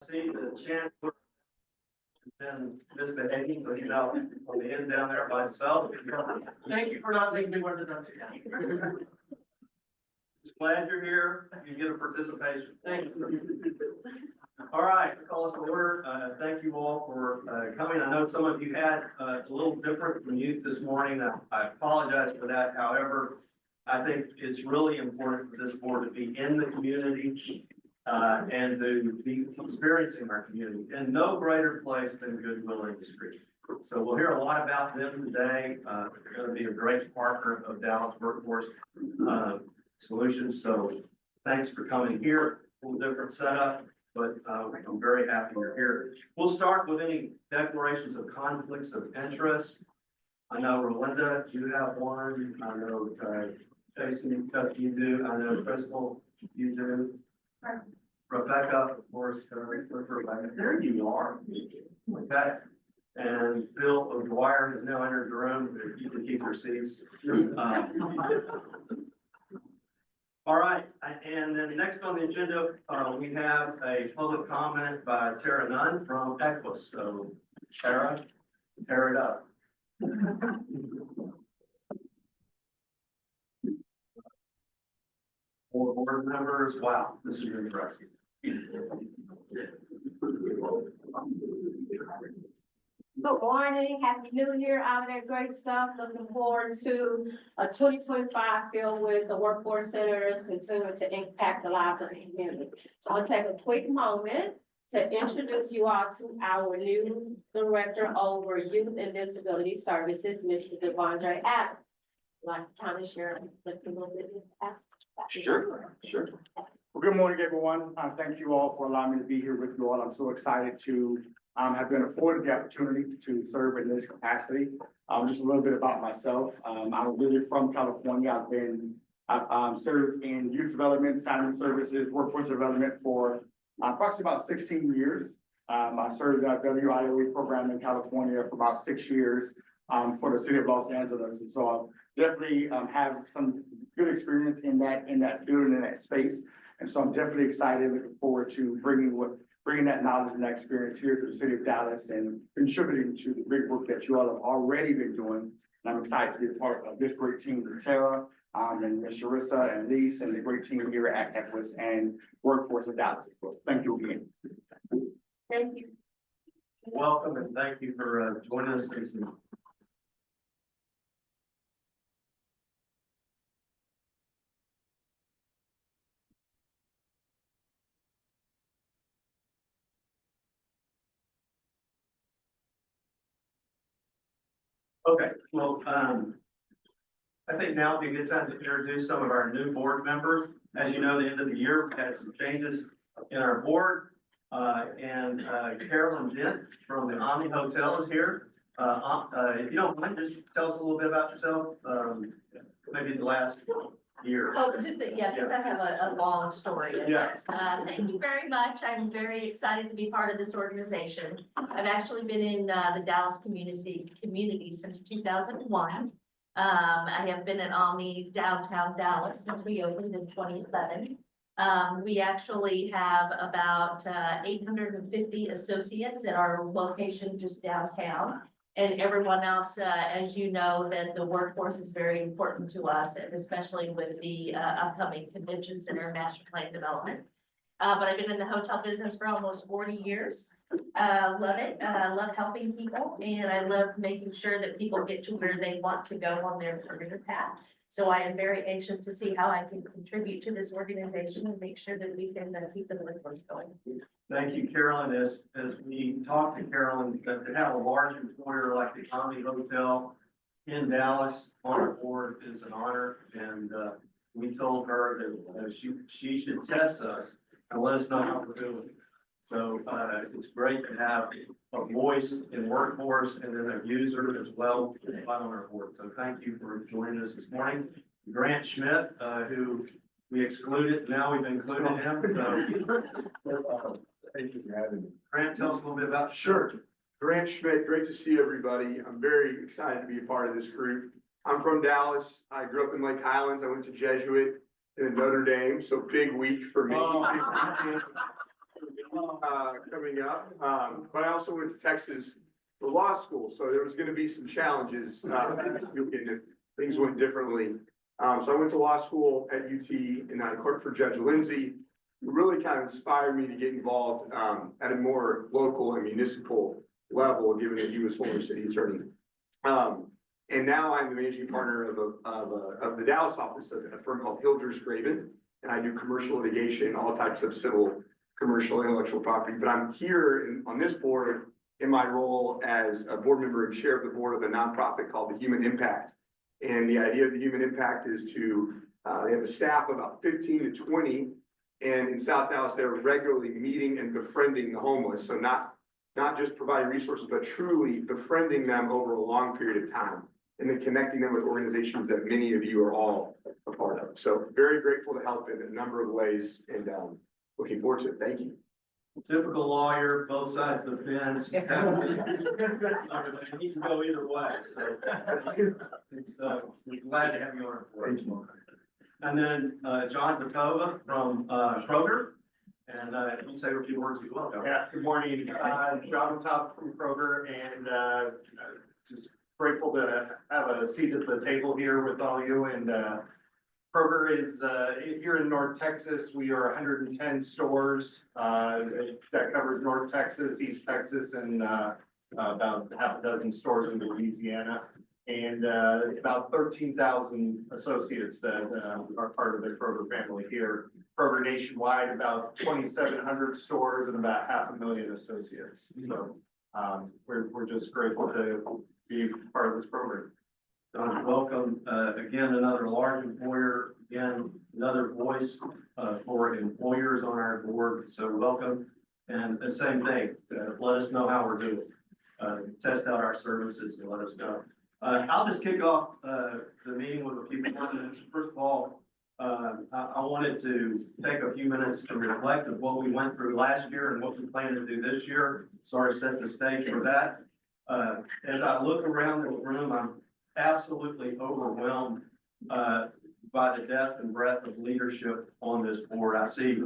See the chancellor and misbehaving, so he's out on the end down there by himself. Thank you for not making me wear the nuts again. Just glad you're here. You get a participation. Thank you. All right, call us to order. Thank you all for coming. I know some of you had a little different commute this morning. I apologize for that. However, I think it's really important for this board to be in the community and to be experiencing our community. And no greater place than Goodwill Industries. So we'll hear a lot about them today. They're going to be a great partner of Dallas Workforce Solutions. So thanks for coming here. A little different setup, but I'm very happy you're here. We'll start with any declarations of conflicts of interest. I know Rolinda, you have one. I know Jason, you do. I know Crystal, you do. Rebecca, of course, Rebecca. There you are. Okay. And Bill O'Dwyer has now entered the room. You can keep your seats. All right, and then next on the agenda, we have a public comment by Tara Nunn from Equus. So, Tara, tear it up. Four board members. Wow, this is interesting. Good morning, happy new year, all that great stuff. Looking forward to a 2025 filled with the workforce centers continuing to impact the lives of the community. So I'm gonna take a quick moment to introduce you all to our new director over youth and disability services, Mr. Devondre Adams. Like to kind of share a little bit of that. Sure. Well, good morning, everyone. Thank you all for allowing me to be here with you all. I'm so excited to have been afforded the opportunity to serve in this capacity. Just a little bit about myself. I'm originally from California. I've served in youth development, family services, workforce development for approximately about 16 years. I served at WIOE program in California for about 6 years for the city of Los Angeles. And so I definitely have some good experience in that field and in that space. And so I'm definitely excited, looking forward to bringing that knowledge and that experience here to the city of Dallas and contributing to the great work that you all have already been doing. And I'm excited to be a part of this great team with Tara and Ms. Sharissa and Lise and the great team here at Equus and Workforce of Dallas. Thank you again. Thank you. Welcome and thank you for joining us. Okay, well, I think now would be a good time to introduce some of our new board members. As you know, the end of the year, we had some changes in our board. And Carolyn Dent from the Omni Hotel is here. If you don't mind, just tell us a little bit about yourself, maybe the last year. Oh, just that, yeah, because I have a long story in Yeah. this. Thank you very much. I'm very excited to be part of this organization. I've actually been in the Dallas community since 2001. I have been at Omni downtown Dallas since we opened in 2011. We actually have about 850 associates at our location just downtown. And everyone else, as you know, that the workforce is very important to us, and especially with the upcoming convention center master plan development. But I've been in the hotel business for almost 40 years. Love it. Love helping people, and I love making sure that people get to where they want to go on their career path. So I am very anxious to see how I can contribute to this organization and make sure that we can keep the workforce going. Thank you, Carolyn. As we talked to Carolyn, to have a large employer like the Omni Hotel in Dallas on our board is an honor. And we told her that she should test us and let us know how we're doing. So it's great to have a voice in workforce and then a user as well on our board. So thank you for joining us this morning. Grant Schmidt, who we excluded, now we've included him. So, thank you for having me. Grant, tell us a little bit about. Sure. Grant Schmidt, great to see everybody. I'm very excited to be a part of this group. I'm from Dallas. I grew up in Lake Highlands. I went to Jesuit and Notre Dame, so big week for me. coming up, but I also went to Texas for law school, so there was gonna be some challenges, if things went differently. So I went to law school at UT and I clerked for Judge Lindsay, who really kind of inspired me to get involved, at a more local and municipal level, given that he was former city attorney. And now I'm the managing partner of the Dallas office of a firm called Hildreth Graven, and I do commercial litigation, all types of civil, commercial, intellectual property. But I'm here on this board in my role as a board member and chair of the board of a nonprofit called the Human Impact. And the idea of the Human Impact is to they have a staff of about 15 to 20, and in South Dallas they're regularly meeting and befriending the homeless. So not just providing resources, but truly befriending them over a long period of time, and then connecting them with organizations that many of you are all a part of. So very grateful to help in a number of ways, and looking forward to it. Thank you. Typical lawyer, both sides of the fence. You can go either way, so. We're glad to have you on our board. And then, John Patova from, Kroger, and, you say a few words as well, John. Yeah, good morning, John Top from Kroger, and, just grateful to have a seat at the table here with all you, and, Kroger is, here in North Texas. We are 110 stores, that covers North Texas, East Texas, and, about half a dozen stores in Louisiana. And, it's about 13,000 associates that, are part of the Kroger family here. Kroger nationwide, about 2,700 stores and about 500,000 associates. So, we're just grateful to be part of this program. John, welcome. Again, another large employer, again, another voice for employers on our board. So welcome. And the same thing, let us know how we're doing. Test out our services and let us know. I'll just kick off the meeting with a few comments. First of all, I wanted to take a few minutes to reflect on what we went through last year and what we plan to do this year. Sort of set the stage for that. As I look around the room, I'm absolutely overwhelmed by the depth and breadth of leadership on this board. I see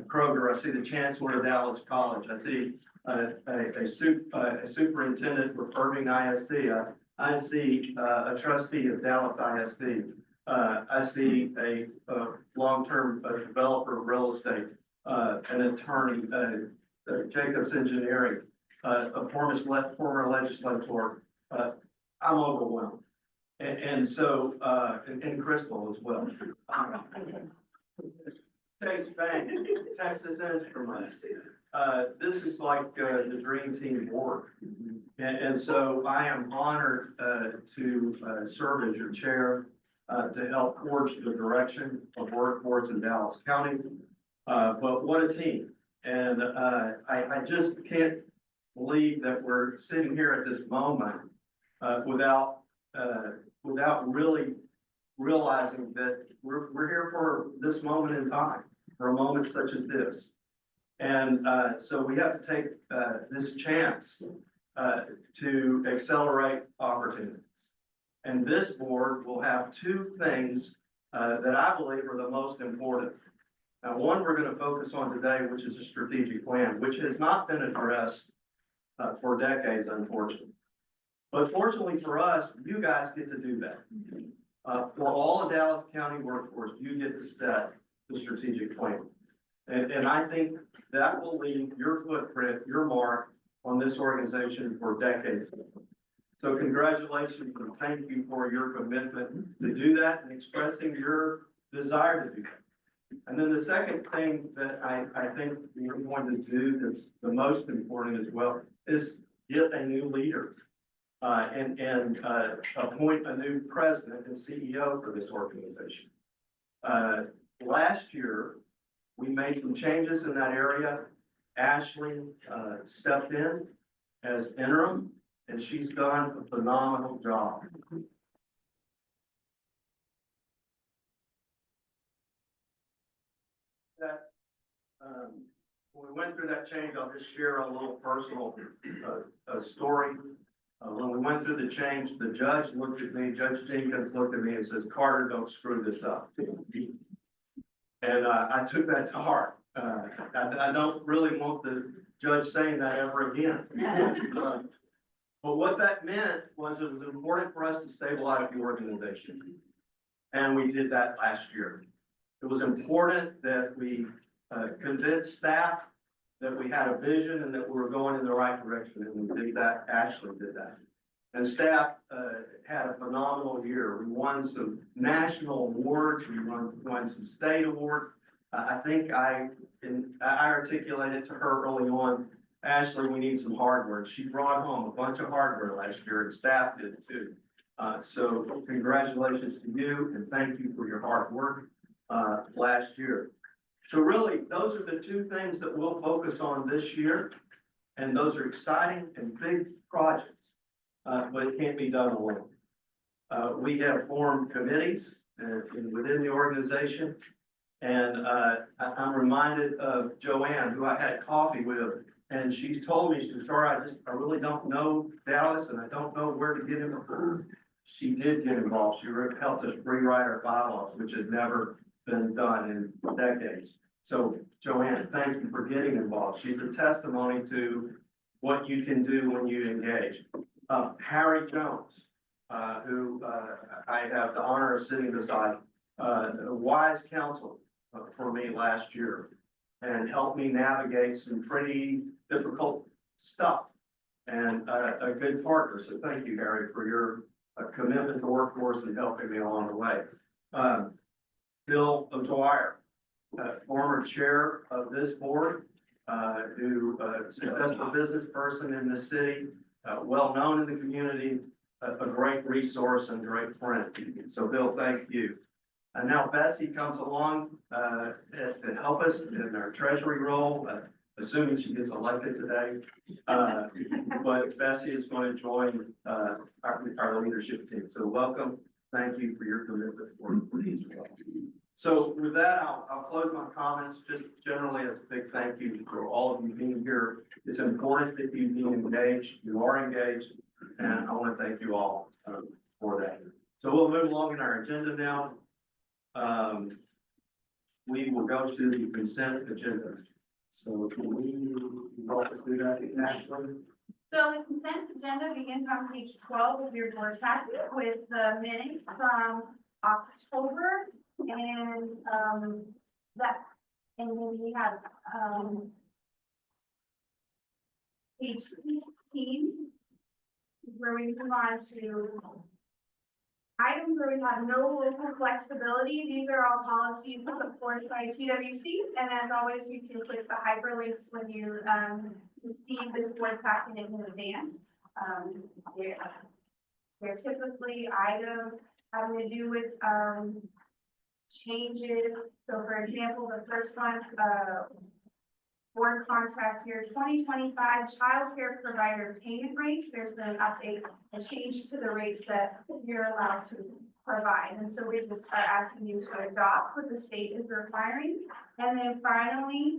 Kroger, I see the Chancellor of Dallas College, I see a superintendent for Irving ISD, I see a trustee of Dallas ISD, I see a long-term developer of real estate, an attorney, Jacobs Engineering, a former legislator. I'm overwhelmed. And so, and Crystal as well. Chase Bank, Texas Instruments. This is like the dream team board. And so I am honored to serve as your chair to help forge the direction of workforce in Dallas County. But what a team. And I just can't believe that we're sitting here at this moment without really realizing that we're here for this moment in time, for a moment such as this. And so we have to take this chance to accelerate opportunities. And this board will have two things that I believe are the most important. Now, one we're going to focus on today, which is a strategic plan, which has not been addressed for decades, unfortunately. But fortunately for us, you guys get to do that. For all of Dallas County workforce, you get to set the strategic plan. And I think that will leave your footprint, your mark on this organization for decades. So congratulations and thank you for your commitment to do that and expressing your desire to do that. And then the second thing that I think we're going to do that's the most important as well is get a new leader. And appoint a new president and CEO for this organization. Last year, we made some changes in that area. Ashley stepped in as interim, and she's done a phenomenal job. When we went through that change, I'll just share a little personal story. When we went through the change, the judge looked at me, Judge Jenkins looked at me and says, "Carter, don't screw this up." And I took that to heart. I don't really want the judge saying that ever again. But what that meant was it was important for us to stabilize the organization. And we did that last year. It was important that we convinced staff that we had a vision and that we were going in the right direction, and we did that, actually did that. And staff had a phenomenal year. We won some national awards, we won some state awards. I think I articulated to her early on, Ashley, we need some hardware. She brought home a bunch of hardware last year, and staff did too. So congratulations to you, and thank you for your hard work last year. So really, those are the two things that we'll focus on this year, and those are exciting and big projects, but it can't be done alone. We have formed committees within the organization, and I'm reminded of Joanne, who I had coffee with, and she's told me, she said, sorry, I really don't know Dallas, and I don't know where to get involved. She did get involved. She helped us rewrite our bylaws, which had never been done in decades. So Joanne, thank you for getting involved. She's a testimony to what you can do when you engage. Harry Jones, who I have the honor of sitting beside, a wise counsel for me last year, and helped me navigate some pretty difficult stuff, and a good partner. So thank you, Harry, for your commitment to workforce and helping me along the way. Bill O'Dwyer, former chair of this board, who successful business person in the city, well known in the community, a great resource and great friend. So Bill, thank you. And now Bessie comes along to help us in our treasury role, assuming she gets elected today. But Bessie is going to join our leadership team. So welcome. Thank you for your commitment for these results. So with that, I'll close my comments just generally as a big thank you for all of you being here. It's important that you be engaged. You are engaged, and I want to thank you all for that. So we'll move along in our agenda now. We will go to the consent agenda. So can we walk us through that, Ashley? So the consent agenda begins on page 12 of your board packet with the minutes from October and and then we have page 16 where we move on to items where we have no local flexibility. These are all policies enforced by TWC, and as always, you can click the hyperlinks when you receive this board packet in advance. They're typically items having to do with changes. So for example, the first one, board contract year 2025 childcare provider payment rates. There's been an update, a change to the rates that you're allowed to provide. And so we just are asking you to adopt what the state is requiring. And then finally,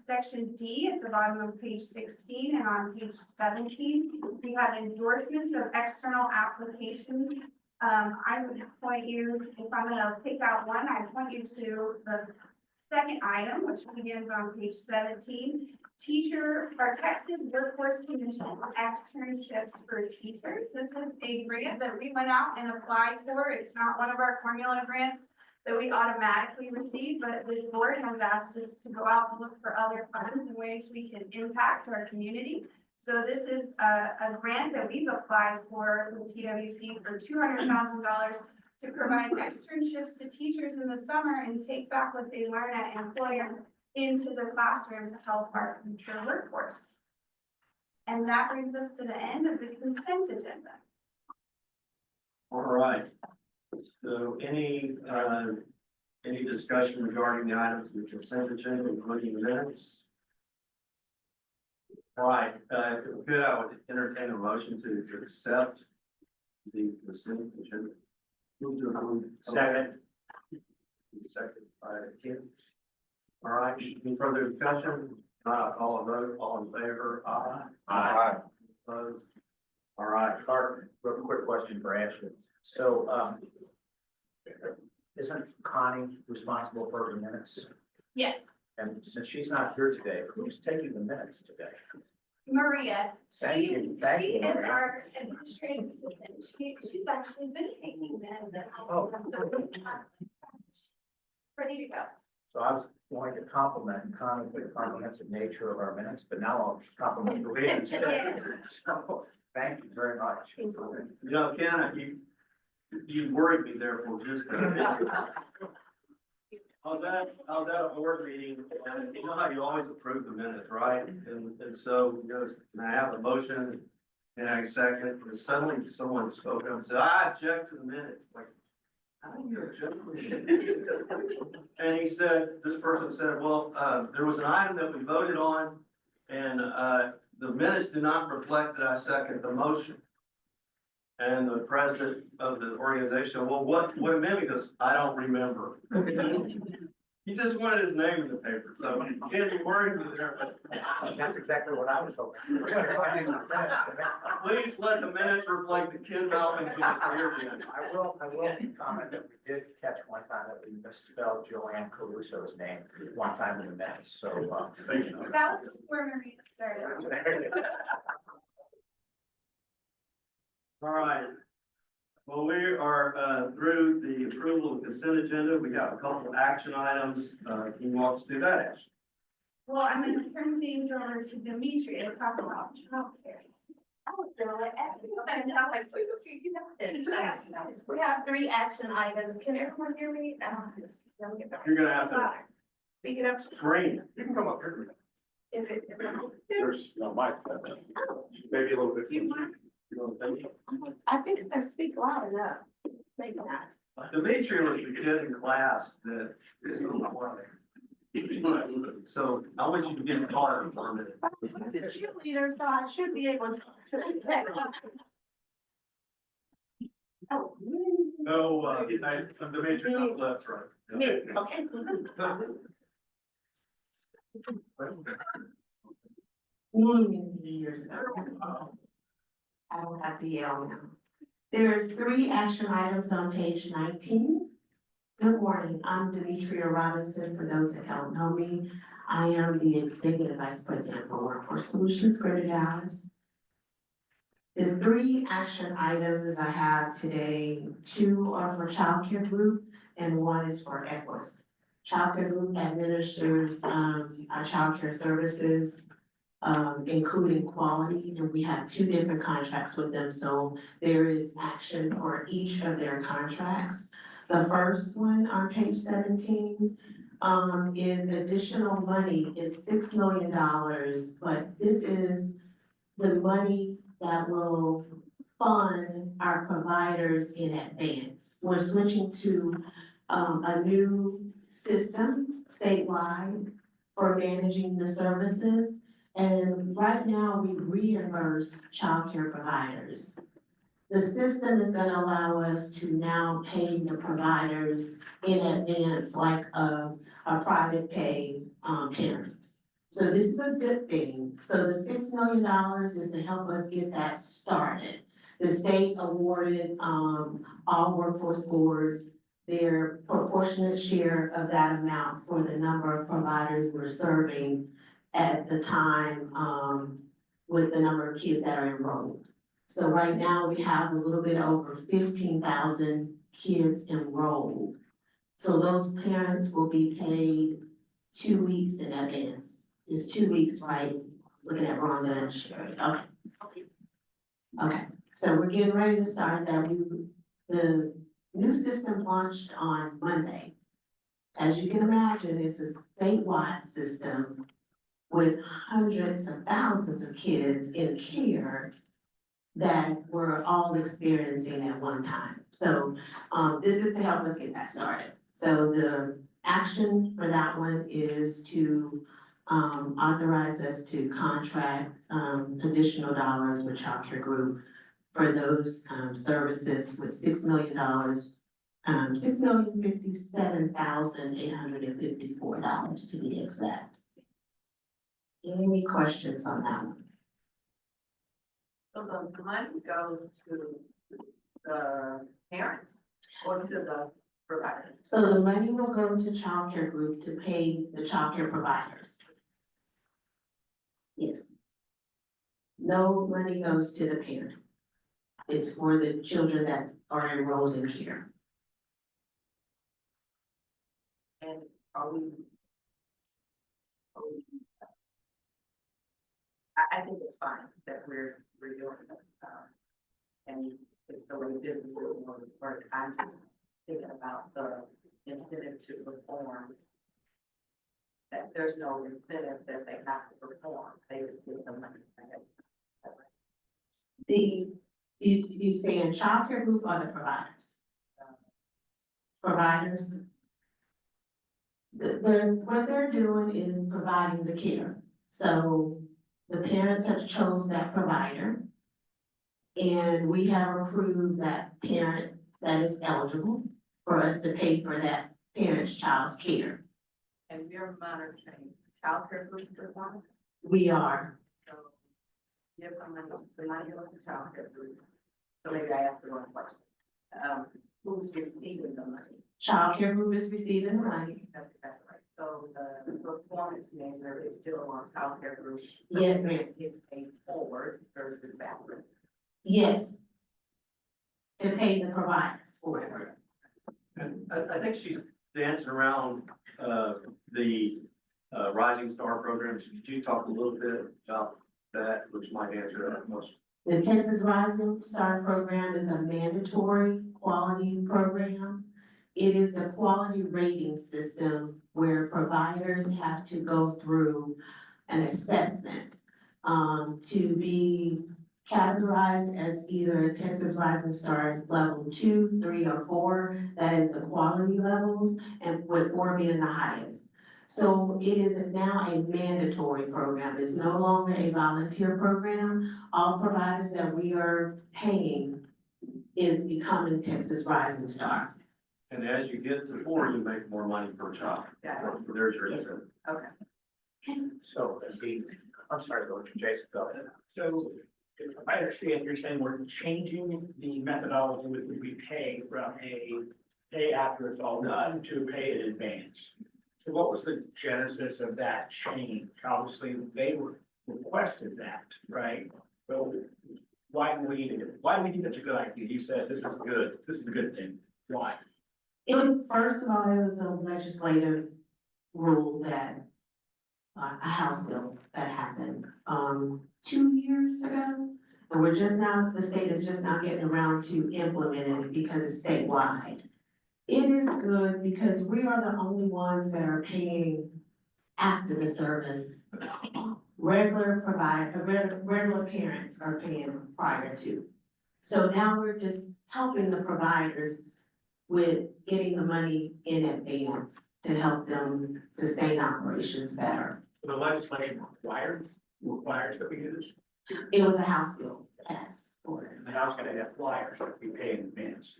section D at the bottom of page 16 and on page 17, we have endorsements of external applications. I would point you, if I'm going to pick out one, I'd point you to the second item, which begins on page 17, Texas Workforce Commission externships for teachers. This is a grant that we went out and applied for. It's not one of our formula grants that we automatically receive, but this board has asked us to go out and look for other funds and ways we can impact our community. So this is a grant that we've applied for with TWC for $200,000 to provide externships to teachers in the summer and take back what they learn at employers into the classroom to help our future workforce. And that brings us to the end of the consent agenda. All right. So any discussion regarding the items of the consent agenda, including the minutes? All right, good, I would entertain a motion to accept the consent agenda. Move to approve. Second. Second by Kim. All right, any further discussion? Not call a vote, all in favor, aye. Aye. Opposed? All right. Clark, real quick question for Ashley. So, isn't Connie responsible for the minutes? Yes. And since she's not here today, who's taking the minutes today? Maria, Thank she you, thank is you, Maria. our administrative assistant. She's actually been taking them. Oh. Ready to go. So I was going to compliment Connie for the comprehensive nature of our minutes, but now I'll compliment Maria instead. So, thank you very much. You know, Ken, you worried me there for just a minute. I was at a board meeting, and you know how you always approve the minutes, right? And so, you know, can I have a motion and a second? And suddenly someone spoke up and said, I object to the minutes. Like, how do you object? And he said, this person said, well, there was an item that we voted on, and, the minutes do not reflect that I second the motion. And the president of the organization, well, what amendment? He goes, I don't remember. He just wanted his name in the paper, so can't be worried with there, but That's exactly what I was hoping. please let the minutes reflect the Ken Malcolm who was here again. I will comment that we did catch one time that we misspelled Joanne Caruso's name one time in the minutes, so, thank you. That was where Maria started. All right. Well, we are through the approval of the consent agenda. We got a couple of action items. Can you walk us through that, Ash? Well, I'm gonna turn things over to Dimitri to talk about childcare. We have 3 action items. Can everyone hear me? You're gonna have to Speak it up. scream. You can come up here. Is it? There's no mic. Maybe a little bit. I think they speak loud enough. Maybe not. Dimitri was the kid in class that is on the play. So I want you to get hard for a minute. The cheerleader, so I should be able to. Oh, No, Dimitri, not left, right? me, okay. Many years ago. I don't have to yell now. There's 3 action items on page 19. Good morning, I'm Demetria Robinson. For those that don't know me, I am the Executive Vice President for Workforce Solutions, Greater Dallas. The 3 action items I have today, 2 are for Child Care Group and 1 is for Equus. Child Care Group administers our child care services, including quality, and we have 2 different contracts with them, so there is action for each of their contracts. The first one on page 17 is additional money, is $6 million, but this is the money that will fund our providers in advance. We're switching to a new system statewide for managing the services. And right now, we reimburse childcare providers. The system is gonna allow us to now pay the providers in advance, like a private pay parent. So this is a good thing. So the $6 million is to help us get that started. The state awarded all workforce boards their proportionate share of that amount for the number of providers we're serving at the time, with the number of kids that are enrolled. So right now, we have a little bit over 15,000 kids enrolled. So those parents will be paid 2 weeks in advance. It's 2 weeks, right? Looking at Rhonda and Sherry, okay. Okay, so we're getting ready to start that. The new system launched on Monday. As you can imagine, it's a statewide system with hundreds of thousands of kids in care that we're all experiencing at one time. So this is to help us get that started. So the action for that one is to authorize us to contract additional dollars with Child Care Group for those services with $6 million, $6,057,854 to be exact. Any questions on that one? So the money goes to the parents or to the providers. So the money will go to childcare group to pay the childcare providers. Yes. No money goes to the parent. It's for the children that are enrolled in care. And are we? I think it's fine that we're doing it. And it's the way business is work. I'm just thinking about the incentive to perform. That there's no incentive that they have to perform, they just give them money. You saying childcare group or the providers? Providers. What they're doing is providing the care. So the parents have chose that provider. And we have approved that parent that is eligible for us to pay for that parent's child's care. And we're monitoring childcare group performance, We are. so give them money, the money goes to childcare group. So maybe I asked the wrong question. Who's receiving the money? Childcare group is receiving the money. That's right. So the performance measure is still on childcare group. Yes, ma'am. It's paid forward versus backward. Yes. To pay the providers for it. And I think she's dancing around, the, Rising Star programs. Could you talk a little bit about that, which might answer that most? The Texas Rising Star Program is a mandatory quality program. It is the quality rating system where providers have to go through an assessment to be categorized as either a Texas Rising Star level 2, 3, or 4. That is the quality levels, and with 4 being the highest. So it is now a mandatory program. It's no longer a volunteer program. All providers that we are paying is becoming Texas Rising Star. And as you get to 4, you make more money per child. Yeah. There's your incentive. Okay. So, I'm sorry, go to Jason, go ahead. So if I understand, you're saying we're changing the methodology with which we pay from a pay after it's all done to pay in advance. So what was the genesis of that change? Obviously, they requested that, right? So why do we think that's a good idea? You said this is good, this is a good thing. Why? First of all, it was a legislative rule that, a House bill that happened, 2 years ago. And the state is just now getting around to implementing it because it's statewide. It is good because we are the only ones that are paying after the service. Regular parents are paying prior to. So now we're just helping the providers with getting the money in advance to help them sustain operations better. The legislation requires that we do this. It was a House bill passed for it. And the House gonna have flyers that we pay in advance.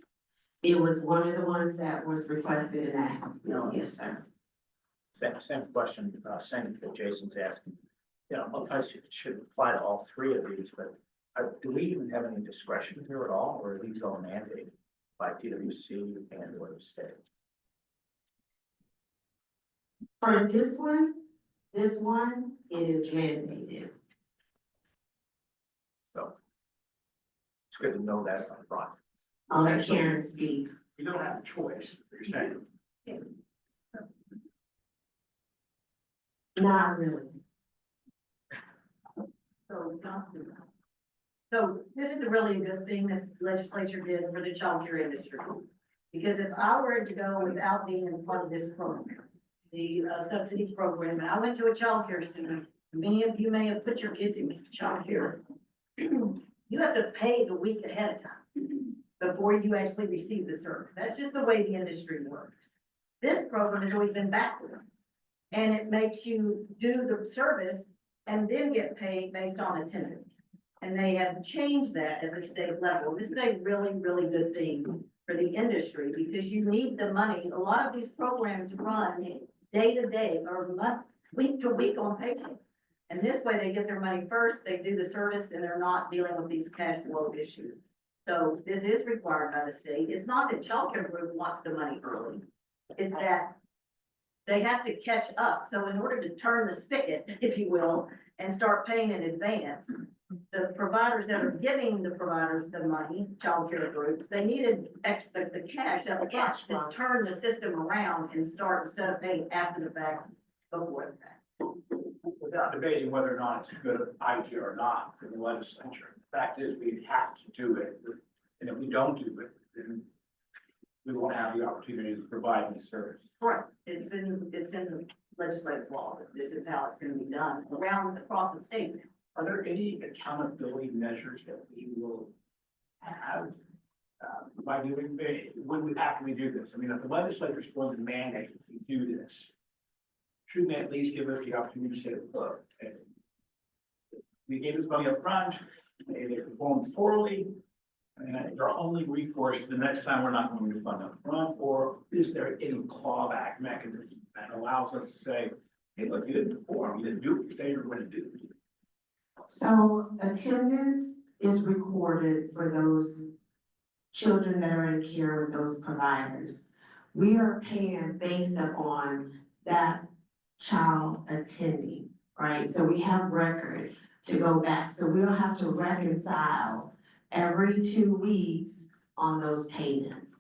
It was one of the ones that was requested in that House bill, yes, sir. Same question, same that Jason's asking. You know, I should apply to all 3 of these, but do we even have any discretion here at all, or are these all mandated by TWC and or the state? For this one, it is mandated. So it's good to know that up front. I'll let Karen speak. We don't have a choice, you're saying. Not really. So this is a really good thing that the legislature did for the childcare industry. Because if I were to go without being a part of this program, the subsidy program, and I went to a childcare center, many of you may have put your kids in childcare. You have to pay the week ahead of time before you actually receive the service. That's just the way the industry works. This program has always been backward. And it makes you do the service and then get paid based on attendance. And they have changed that at the state level. This is a really, really good thing for the industry because you need the money. A lot of these programs run day to day or week to week on payday. And this way they get their money first, they do the service and they're not dealing with these cash flow issues. So this is required by the state. It's not that childcare group wants the money early. It's that they have to catch up. So in order to turn the spigot, if you will, and start paying in advance, the providers that are giving the providers the money, childcare groups, they needed the cash out of cash to turn the system around and start instead of paying after the fact, before the fact. Without debating whether or not it's a good idea or not for the legislature. The fact is, we have to do it, and if we don't do it, then we won't have the opportunity to provide this service. Correct. It's in the legislative law, that this is how it's gonna be done around, across the state. Are there any accountability measures that we will have by doing, after we do this? I mean, if the legislature is going to mandate we do this, shouldn't they at least give us the opportunity to say, look, we gave this money up front, maybe they performed poorly, and our only recourse, the next time we're not going to fund up front, or is there any clawback mechanism that allows us to say, hey, look, you didn't perform, you didn't do what you say you're going to do? So attendance is recorded for those children that are in care with those providers. We are paying based upon that child attending, right? So we have record to go back. So we'll have to reconcile every 2 weeks on those payments.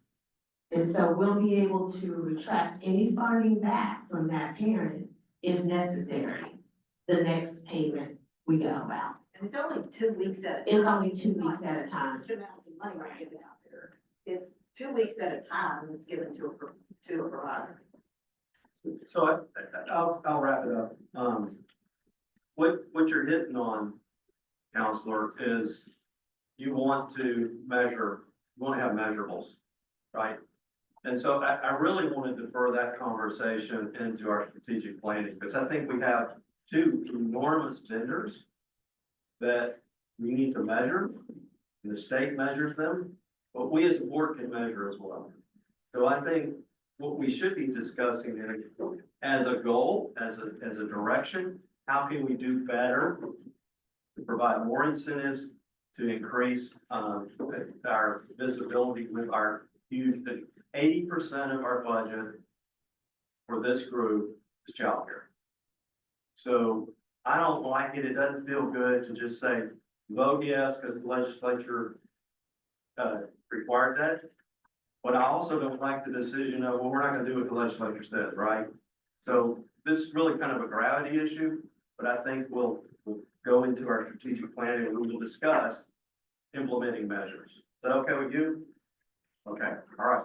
And so we'll be able to retract any funding back from that parent if necessary, the next payment we go about. And it's only 2 weeks at a time. It's only 2 weeks at a time. Huge amounts of money are given out there. It's 2 weeks at a time that's given to a provider. So I'll wrap it up. What you're hitting on, counselor, is you want to measure, you want to have measurables, right? And so I really want to defer that conversation into our strategic planning, because I think we have two enormous vendors that we need to measure, and the state measures them, but we as a board can measure as well. So I think what we should be discussing as a goal, as a direction, how can we do better to provide more incentives to increase our visibility with our youth. 80% of our budget for this group is childcare. So I don't like it. It doesn't feel good to just say, vote yes, because the legislature required that. But I also don't like the decision of, well, we're not gonna do what the legislature said, right? So this is really kind of a gravity issue, but I think we'll go into our strategic planning and we will discuss implementing measures. Is that okay with you? Okay, all right.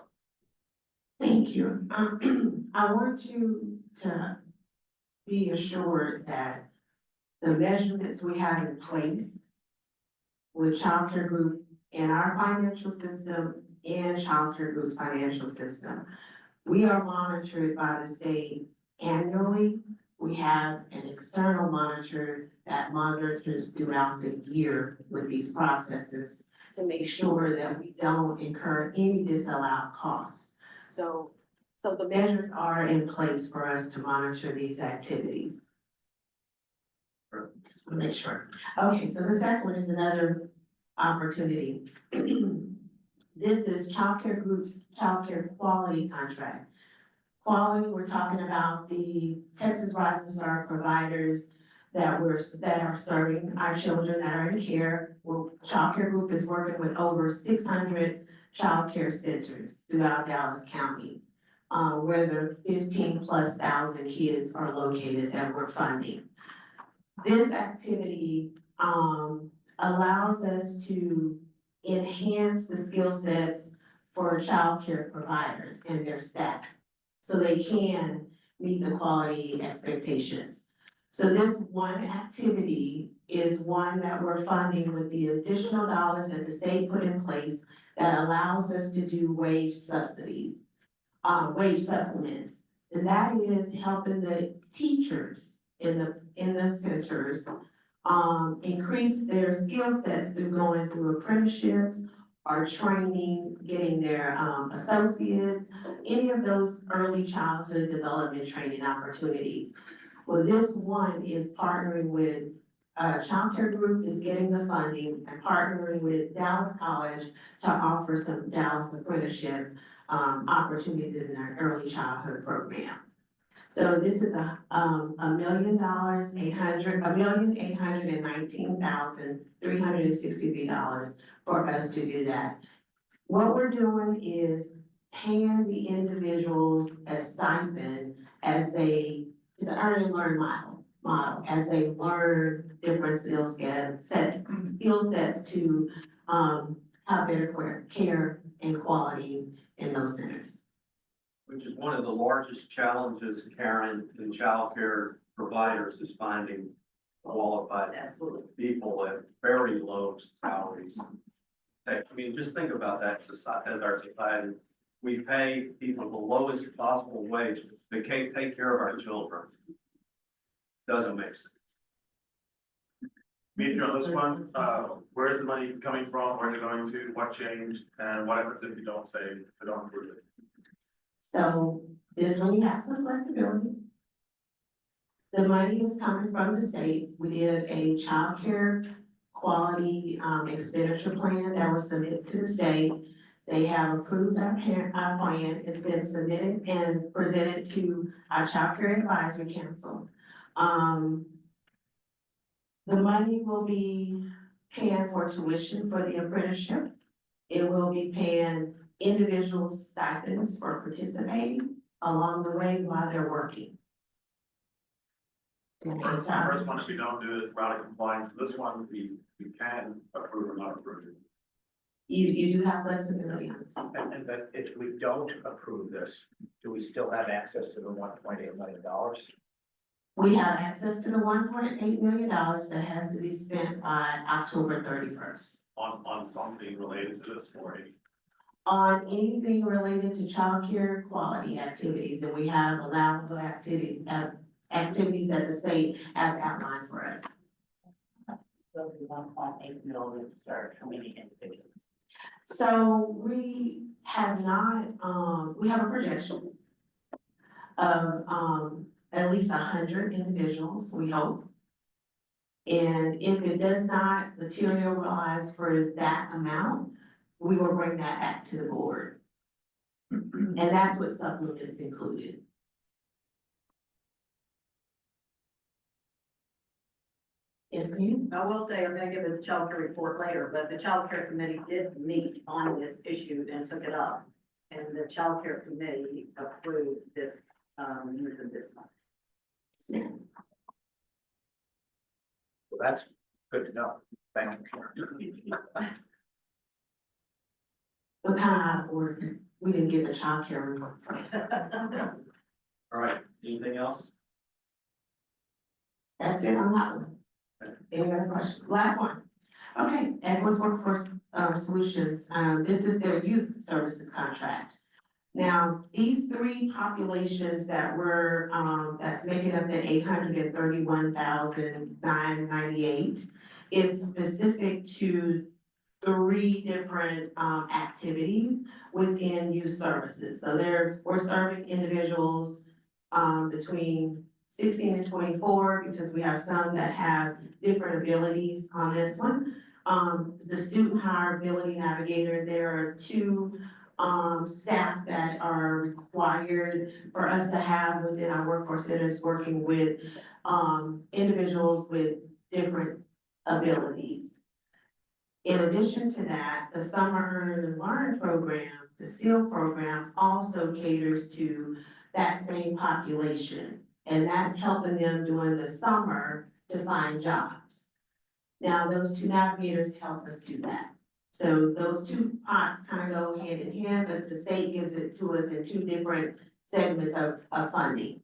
Thank you. I want you to be assured that the measurements we have in place with childcare group in our financial system and childcare group's financial system, we are monitored by the state annually. We have an external monitor that monitors throughout the year with these processes to make sure that we don't incur any disallowed costs. So the measures are in place for us to monitor these activities. Just want to make sure. Okay, so the second one is another opportunity. This is childcare group's childcare quality contract. Quality, we're talking about the Texas Rising Star providers that are serving our children that are in care. Well, childcare group is working with over 600 childcare centers throughout Dallas County, where the 15,000+ kids are located that we're funding. This activity allows us to enhance the skill sets for childcare providers and their staff, so they can meet the quality expectations. So this one activity is one that we're funding with the additional dollars that the state put in place that allows us to do wage subsidies, wage supplements. And that is helping the teachers in the centers increase their skill sets through going through apprenticeships or training, getting their associates, any of those early childhood development training opportunities. Well, this one is partnering with childcare group is getting the funding and partnering with Dallas College to offer some Dallas apprenticeship opportunities in their early childhood program. So this is $1,819,363 for us to do that. What we're doing is paying the individuals a stipend as they, it's an earn and learn model, as they learn different skill sets to, have better care and quality in those centers. Which is one of the largest challenges, Karen, in childcare providers is finding qualified Absolutely. people at very low salaries. I mean, just think about that society, as our society, we pay people the lowest possible wage to take care of our children. Doesn't make sense. Me and you on this one, where is the money coming from, where is it going to, what changed, and what happens if you don't say, if you don't approve it? So this one, you have some flexibility. The money is coming from the state. We did a childcare quality expenditure plan that was submitted to the state. They have approved our plan. It's been submitted and presented to our childcare advisory council. The money will be paying for tuition for the apprenticeship. It will be paying individual stipends for participating along the way while they're working. The first one, if we don't do it, route of compliance, this one, we can approve or not approve it. You do have flexibility on this. And but if we don't approve this, do we still have access to the $1.8 million? We have access to the $1.8 million that has to be spent by October 31st. On something related to this for you. On anything related to childcare quality activities, and we have allowable activities that the state has outlined for us. Will be 1.8 million served, how many individuals? So we have not, we have a projection of, at least 100 individuals, we hope. And if it does not materialize for that amount, we will bring that back to the board. And that's what supplements included. Yes, ma'am? I will say, I'm gonna give a child care report later, but the child care committee did meet on this issue and took it up. And the child care committee approved this, use of this month. Yes, ma'am. Well, that's good to know. Thank you. We're kind of out of order. We didn't get the child care report first. All right, anything else? That's it on that one. Any other questions? Last one. Okay, Edwards Workforce Solutions, this is their youth services contract. Now, these three populations that were, that's making up the 831,998 is specific to three different activities within youth services. So we're serving individuals between 16 and 24, because we have some that have different abilities on this one. The student hire ability navigator, there are two staff that are required for us to have within our workforce centers, working with individuals with different abilities. In addition to that, the Summer Earn and Learn program, the SEAL program, also caters to that same population. And that's helping them during the summer to find jobs. Now, those two navigators help us do that. So those two pots kind of go hand in hand, but the state gives it to us in two different segments of funding.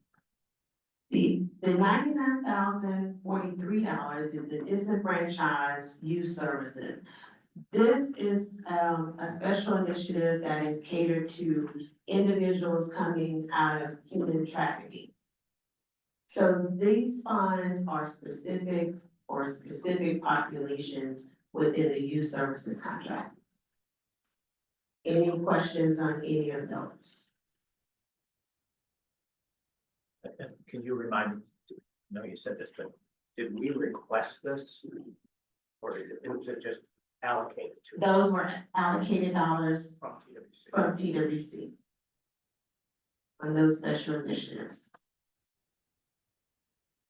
The $99,043 is the disenfranchised youth services. This is a special initiative that is catered to individuals coming out of human trafficking. So these funds are specific for specific populations within the youth services contract. Any questions on any of those? Can you remind me, I know you said this, but did we request this? Or was it just allocated to? Those were allocated dollars From TWC? from TWC on those special initiatives.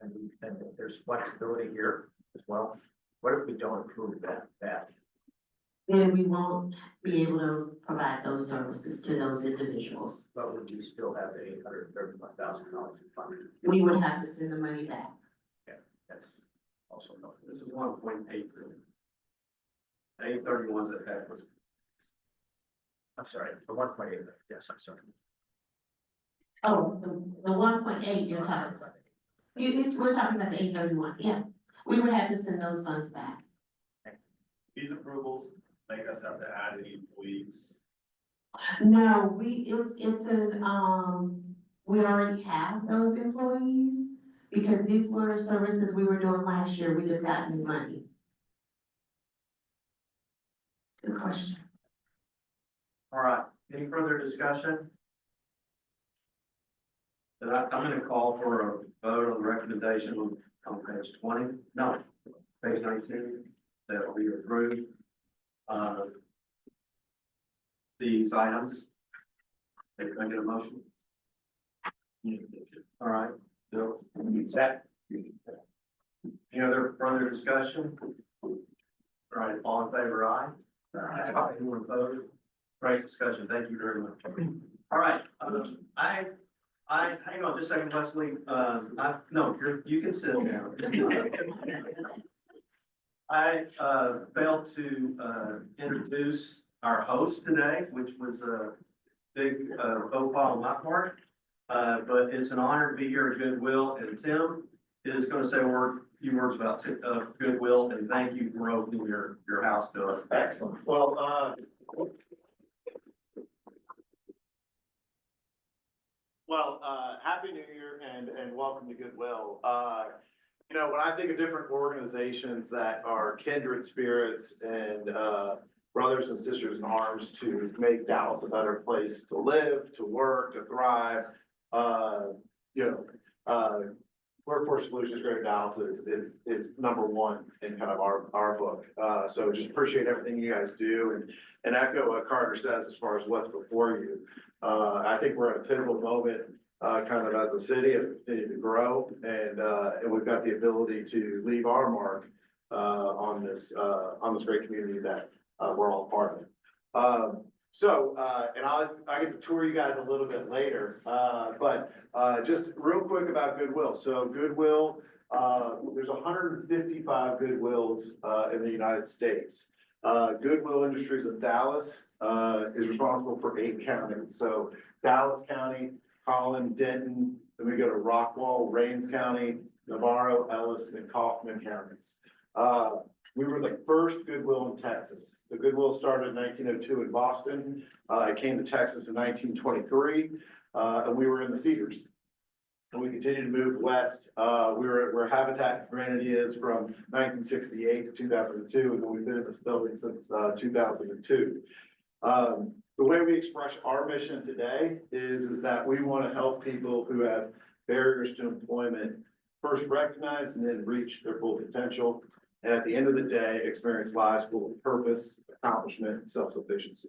And there's flexibility here as well. What if we don't approve that? Then we won't be able to provide those services to those individuals. But would you still have the $831,000 in funding? We would have to send the money back. That's also no. This is 1.8 billion. 831's that had was. I'm sorry, the 1.8, yes, I'm sorry. Oh, the 1.8 you're talking about. We're talking about the 831, yeah. We would have to send those funds back. These approvals make us have to add any employees. No, it's we already have those employees because these were services we were doing last year. We just got new money. Good question. All right, any further discussion? Then I'm gonna call for a vote on the recommendation on page 20, no, page 19, that will be approved. These items. Can I get a motion? All right, Bill, Zach? Any other further discussion? All right, all in favor, aye? Aye. Anyone opposed? Great discussion, thank you very much. All right, hang on just a second, Leslie, no, you can sit down. I, failed to, introduce our host today, which was a big, faux pas on my part. But it's an honor to be here at Goodwill, and Tim is gonna say a few words about, Goodwill, and thank you for opening your house to us. Excellent. Well, happy New Year and welcome to Goodwill. You know, when I think of different organizations that are kindred spirits and, brothers and sisters in arms to make Dallas a better place to live, to work, to thrive, Workforce Solutions Greater Dallas is number one in kind of our book. So just appreciate everything you guys do and echo what Carter says as far as what's before you. I think we're at a pivotal moment, kind of as a city of continuing to grow and we've got the ability to leave our mark, on this great community that, we're all part of. And I get to tour you guys a little bit later, but just real quick about Goodwill. So Goodwill, there's 155 Goodwills in the United States. Goodwill Industries of Dallas is responsible for 8 counties. So Dallas County, Collin, Denton, then we go to Rockwall, Rains County, Navarro, Ellis, and Kaufman counties. We were the first Goodwill in Texas. The Goodwill started in 1902 in Boston. It came to Texas in 1923, and we were in the Cedars. And we continued to move west. We were where Habitat for Humanity is from 1968 to 2002, and then we've been in this building since 2002. The way we express our mission today is that we want to help people who have barriers to employment first recognize and then reach their full potential. And at the end of the day, experience lives full of purpose, accomplishment, and self-sufficiency.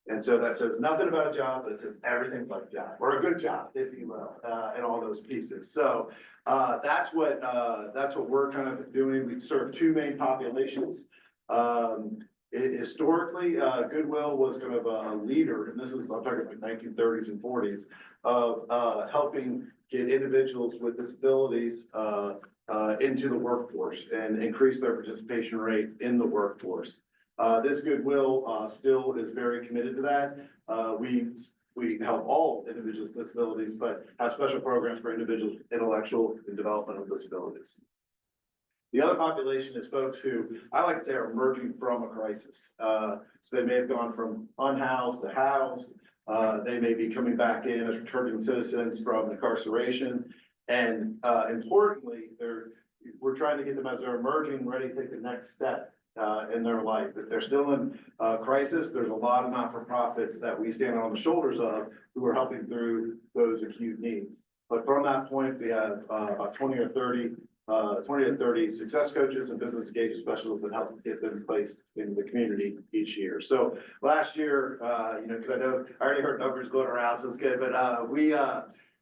And so that says nothing about a job, but it says everything but a job, or a good job, if you will, and all those pieces. So that's what we're kind of doing. We serve 2 main populations. Historically, Goodwill was kind of a leader, and this is, I'm talking about 1930s and 40s, of helping get individuals with disabilities into the workforce and increase their participation rate in the workforce. This Goodwill still is very committed to that. We help all individuals with disabilities, but have special programs for individuals with intellectual and developmental disabilities. The other population is folks who I like to say are emerging from a crisis. So they may have gone from unhoused to housed. They may be coming back in as returning citizens from incarceration. And importantly, we're trying to get them as they're emerging, ready to take the next step in their life. If they're still in crisis, there's a lot of not-for-profits that we stand on the shoulders of who are helping through those acute needs. But from that point, we have about 20 or 30 20 to 30 success coaches and business engagement specialists that help get them placed in the community each year. So last year, because I know, I already heard numbers going around, so it's good, but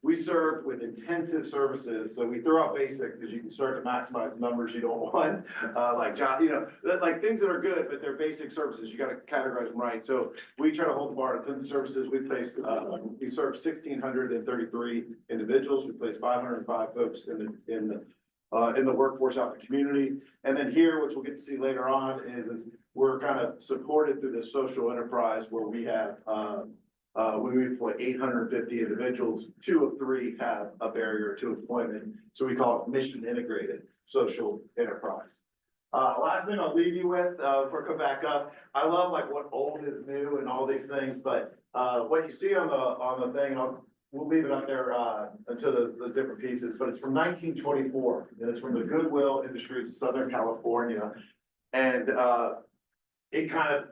we served with intensive services. So we throw out basic because you can start to maximize the numbers you don't want, like job, like things that are good, but they're basic services. You got to categorize them right. So we try to hold the bar on intensive services. We served 1,633 individuals. We placed 505 folks in the workforce out in the community. And then here, which we'll get to see later on, is we're kind of supported through this social enterprise where we have, when we employ 850 individuals, 2 of 3 have a barrier to employment. So we call it mission integrated social enterprise. Last thing I'll leave you with, before I come back up, I love like what old is new and all these things, but what you see on the thing, we'll leave it up there until the different pieces, but it's from 1924, and it's from the Goodwill Industries of Southern California. And it kind of,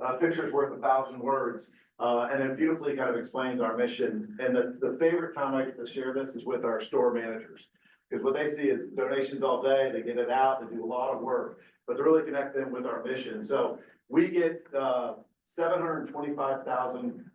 a picture's worth 1,000 words. And it beautifully kind of explains our mission. And the favorite time I get to share this is with our store managers. Because what they see is donations all day, they get it out, they do a lot of work, but to really connect them with our mission. So we get 725,000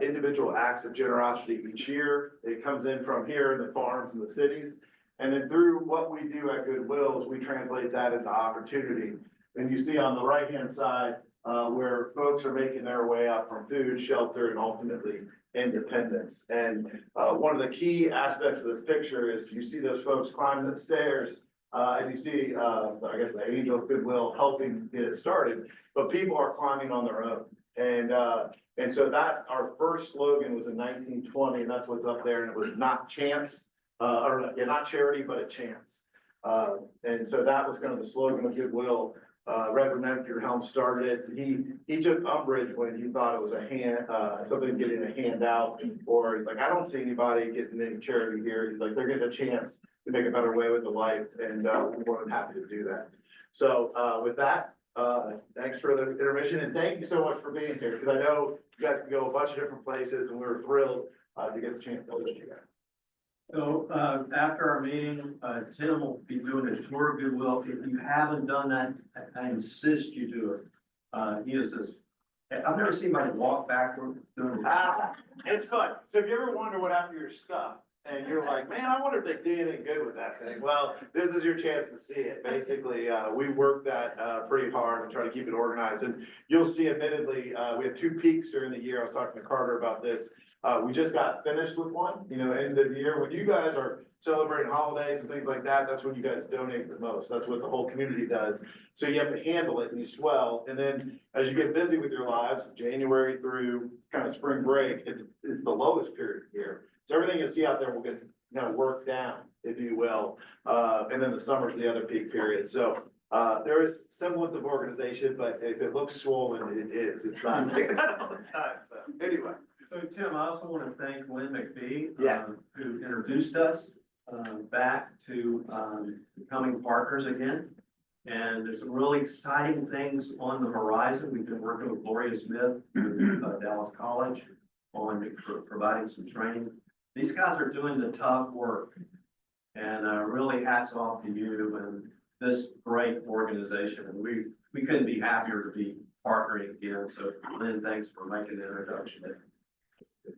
individual acts of generosity each year. It comes in from here in the farms and the cities. And then through what we do at Goodwill is we translate that into opportunity. And you see on the right-hand side, where folks are making their way up from food, shelter, and ultimately independence. And one of the key aspects of this picture is you see those folks climbing the stairs, and you see, I guess, the angel of Goodwill helping get it started, but people are climbing on their own. And so that, our first slogan was in 1920, and that's what's up there, and it was not chance, not charity, but a chance. And so that was kind of the slogan of Goodwill. Reverend Edgar Helm started it. He took umbrage when he thought it was something getting a handout, or he's like, I don't see anybody getting any charity here. He's like, they're getting a chance to make a better way with the life, and we're more than happy to do that. So with that, thanks for the intermission, and thank you so much for being here, because I know you guys can go a bunch of different places, and we were thrilled to get the chance to host you guys. So, after our meeting, Tim will be doing a tour of Goodwill. If you haven't done that, I insist you do it. He is this, I've never seen anybody walk backward doing it. It's fun. So if you ever wonder what happened to your stuff, and you're like, man, I wonder if they did anything good with that thing. Well, this is your chance to see it. Basically, we worked that pretty hard and try to keep it organized. And you'll see, admittedly, we have 2 peaks during the year. I was talking to Carter about this. We just got finished with one, end of the year. When you guys are celebrating holidays and things like that, that's when you guys donate the most. That's what the whole community does. So you have to handle it and you swell. And then as you get busy with your lives, January through kind of spring break, it's the lowest period of the year. So everything you see out there will get worked down, if you will. And then the summer is the other peak period. So there is semblance of organization, but if it looks swollen, it is. It's not like that all the time. So anyway. So Tim, I also want to thank Lynn McBee, Yeah. who introduced us back to becoming partners again. And there's some really exciting things on the horizon. We've been working with Gloria Smith, Dallas College, on providing some training. These guys are doing the tough work, and really hats off to you and this great organization. And we couldn't be happier to be partnering again. So Lynn, thanks for making the introduction.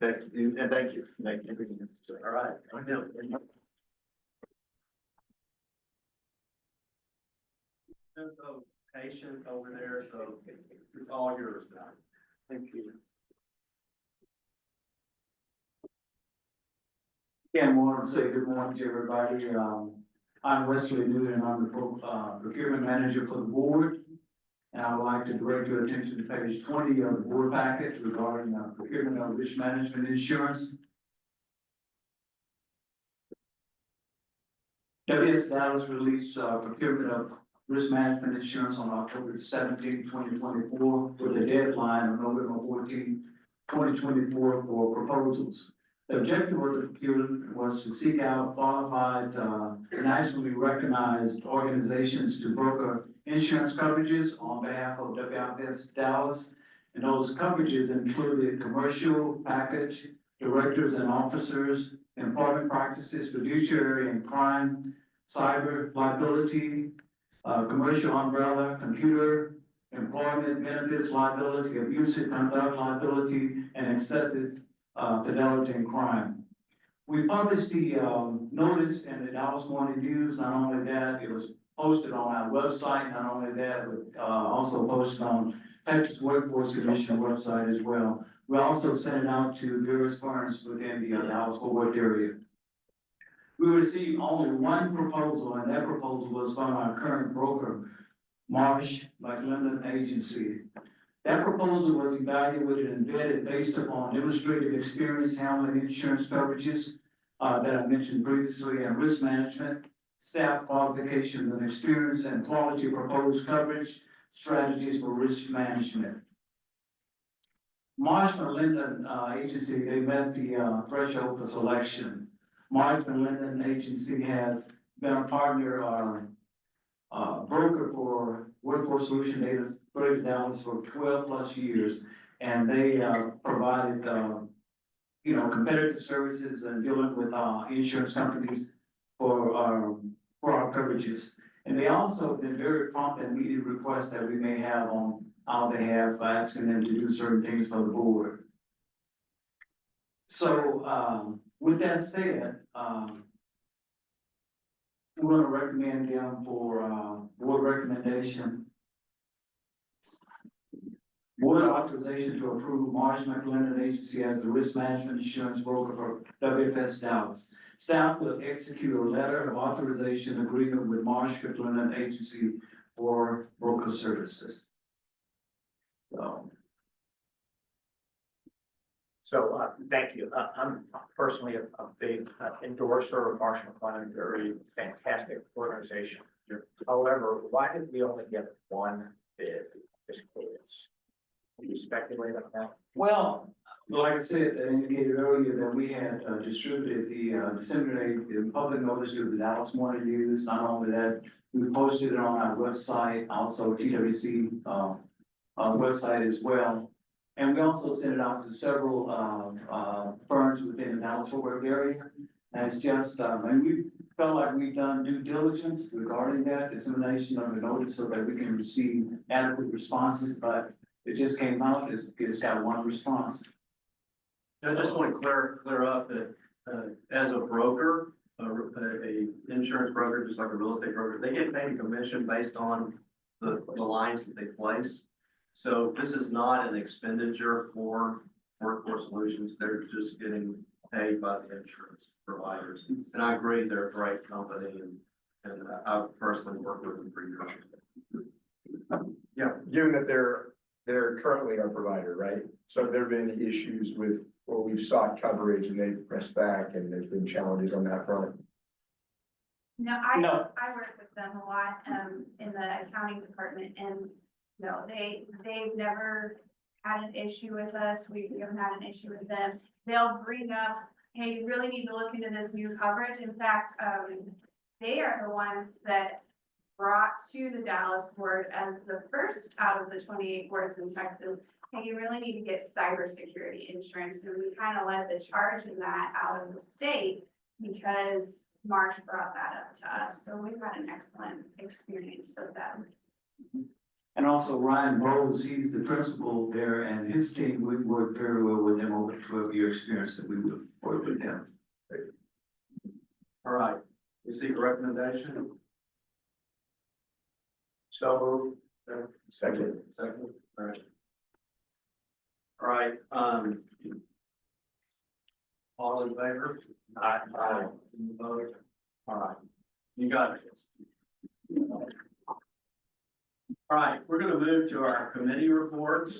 Thank you, and thank you. Thank you. All right. So patient over there, so it's all yours now. Thank you. Yeah, I want to say good morning to everybody. I'm Wesley Newton, I'm the procurement manager for the board. And I would like to direct your attention to page 20 of the board package regarding procurement of risk management insurance. WS Dallas released procurement of risk management insurance on October 17, 2024, with a deadline of November 14, 2024 for proposals. The objective of the procurement was to seek out qualified, nationally recognized organizations to broker insurance coverages on behalf of WS Dallas. And those coverages included commercial package, directors and officers, employment practices, fiduciary and crime, cyber liability, commercial umbrella, computer, employment benefits liability, abusive conduct liability, and excessive fidelity and crime. We published the notice in the Dallas Morning News. Not only that, it was posted on our website. Not only that, but also posted on Texas Workforce Commission website as well. We also sent it out to various firms within the Dallas-Fort Worth area. We received only one proposal, and that proposal was from our current broker, Marsh McLennan Agency. That proposal was evaluated and vetted based upon demonstrated experience handling insurance coverages that I mentioned previously, and risk management, staff qualifications and experience, and quality of proposed coverage, strategies for risk management. Marsh McLennan Agency, they met the threshold for selection. Marsh McLennan Agency has been a partner or broker for Workforce Solution Data Greater Dallas for 12 plus years, and they provided competitive services and dealing with insurance companies for our coverages. And they also been very prompt and immediate requests that we may have on our behalf, asking them to do certain things for the board. So with that said, we're going to recommend them for board recommendation. Board authorization to approve Marsh McLennan Agency as the risk management insurance broker for WFS Dallas. Staff will execute a letter of authorization agreement with Marsh McLennan Agency for broker services. So, thank you. I'm personally a big endorser of Marsh McLennan, very fantastic organization. However, why did we only get one bid? Just curious. Can you speculate on that? Well, like I said, I indicated earlier that we had distributed disseminated the public notice to the Dallas Morning News. Not only that, we posted it on our website, also TWC website as well. And we also sent it out to several firms within the Dallas-Fort Worth area. And it's just, and we felt like we've done due diligence regarding that dissemination of the notice so that we can receive adequate responses, but it just came out, it's got one response. I just want to clear up that, as a broker, a insurance broker, just like a real estate broker, they get paid a commission based on the lines that they place. So this is not an expenditure for Workforce Solutions. They're just getting paid by the insurance providers. And I agree, they're a great company, and I've personally worked with them for years. Yeah, given that they're currently our provider, right? So have there been any issues with, or we've sought coverage and they've pressed back and there's been challenges on that front? No, I work with them a lot, in the accounting department, and no, they've never had an issue with us. We haven't had an issue with them. They'll bring up, hey, you really need to look into this new coverage. In fact, they are the ones that brought to the Dallas board as the first out of the 28 boards in Texas, hey, you really need to get cybersecurity insurance. And we kind of led the charge in that out of the state because Marsh brought that up to us. So we've had an excellent experience with them. And also Ryan Rose, he's the principal there, and his team, we worked very well with them over the 12-year experience that we would work with them. All right, you seek a recommendation? So, Second. All right. All right, all in favor? I, Opposed? All right, you got it. All right, we're gonna move to our committee reports.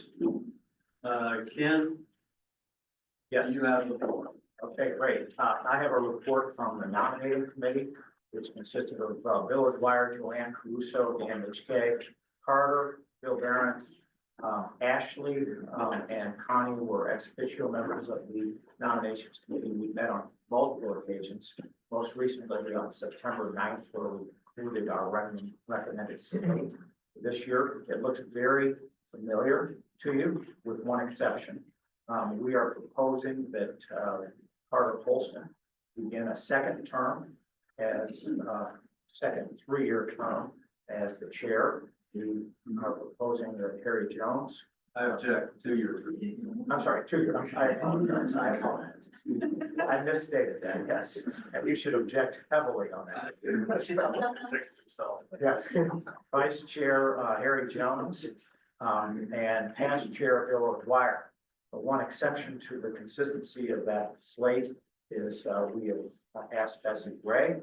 Ken? yes. You have the floor. Okay, great. I have a report from the nominating committee, which consisted of Bill Dwyer, Joanne Caruso, Dan HK, Carter, Bill Barrett, Ashley, and Connie were ex officio members of the nominations committee. We met on multiple occasions, most recently on September 9th, where we included our recommended slate. This year, it looks very familiar to you, with one exception. We are proposing that Carter Polston begin a second term as second three-year term as the chair. We are proposing that Harry Jones. I object to your. I'm sorry, 2 years. I apologize. I apologize. I misstated that, yes. And you should object heavily on that. So, yes. Vice Chair, Harry Jones, and past Chair Bill O'Dwyer. The one exception to the consistency of that slate is, we have asked Bessie Gray,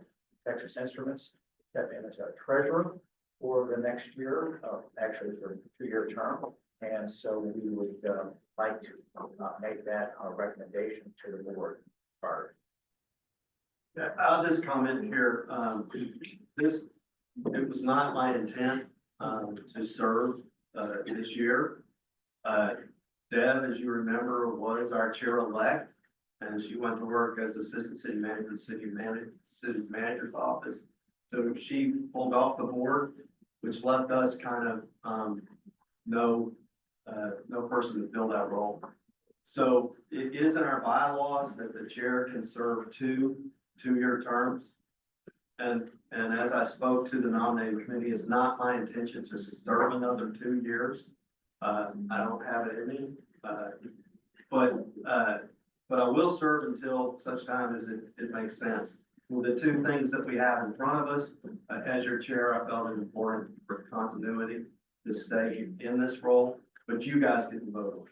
Texas Instruments, step in as our treasurer for the next year, actually for a 2-year term. And so we would like to make that our recommendation to the board. Yeah, I'll just comment here, it was not my intent, to serve, this year. Deb, as you remember, was our chair-elect, and she went to work as assistant city manager, in the city's manager's office. So she pulled off the board, which left us kind of, no person to fill that role. So it is in our bylaws that the chair can serve two-year terms. And as I spoke to the nominating committee, it's not my intention to serve another 2 years. I don't have it in me, but I will serve until such time as it makes sense. With the two things that we have in front of us, as your chair, I felt it important for continuity to stay in this role, but you guys can vote.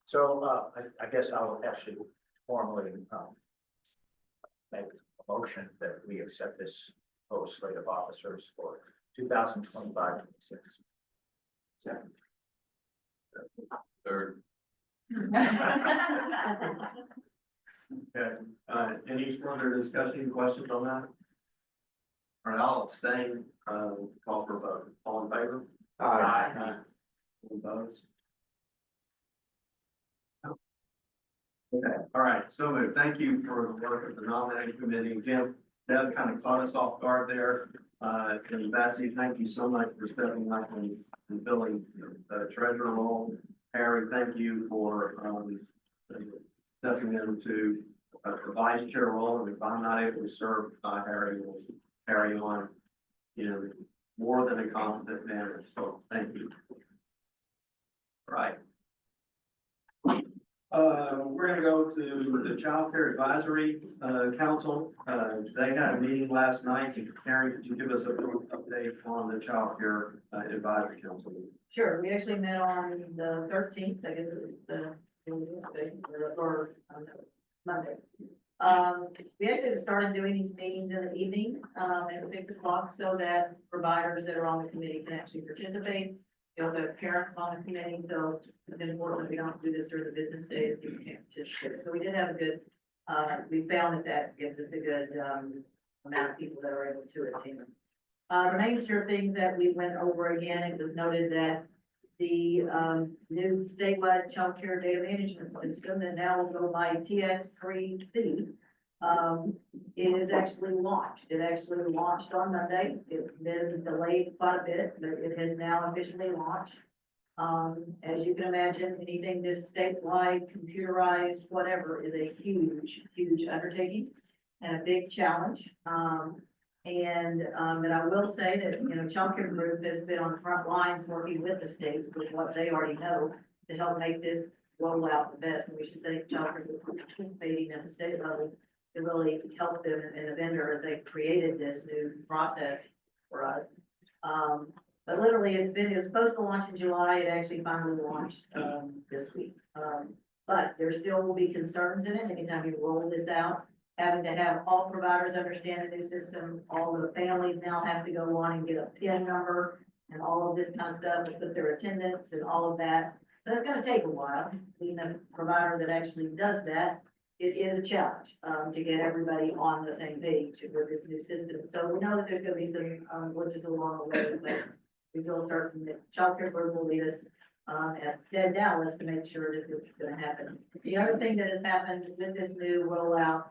So I guess I'll actually formally make a motion that we accept this proposed slate of officers for 2025-26. Second. Third. Okay, any further discussion, questions on that? All right, I'll abstain, call for a vote. All in favor? Aye. All opposed? Okay, all right, so moved. Thank you for the work of the nominating committee. Again, Deb kind of caught us off guard there. And Bessie, thank you so much for stepping up and filling the treasurer role. Harry, thank you for, stepping into the vice chair role. And if I'm not able to serve, Harry will carry on, more than a competent manner. So thank you. All right. We're gonna go to the Child Care Advisory Council. They had a meeting last night. Karen, could you give us a brief update on the Child Care Advisory Council? Sure, we actually met on the 13th, I guess it was Monday. We actually started doing these meetings in the evening, at 6 o'clock, so that providers that are on the committee can actually participate. We also have parents on the committee, so it's important we don't do this during the business day if people can't participate. So we did have a good, we found that gives us a good, amount of people that are able to attend. The major things that we went over again, it was noted that the, new statewide child care data management system that now will go by TX3C, it is actually launched. It actually launched on Monday. It's been delayed quite a bit, but it has now officially launched. As you can imagine, anything this statewide, computerized, whatever, is a huge, huge undertaking and a big challenge. And I will say that, Child Care Group has been on the front lines working with the states with what they already know to help make this roll out the best. And we should thank Child Care Group for participating at the state level to really help them and the vendor as they created this new process for us. But literally, it was supposed to launch in July. It actually finally launched, this week. But there still will be concerns in it anytime you roll this out. Having to have all providers understand the new system, all the families now have to go on and get a PIN number and all of this kind of stuff, and put their attendance and all of that. So that's gonna take a while. Being a provider that actually does that, it is a challenge, to get everybody on the same page with this new system. So we know that there's gonna be some, glitches along the way, but we feel certain that Child Care Group will lead us, at Dallas to make sure that this is gonna happen. The other thing that has happened with this new rollout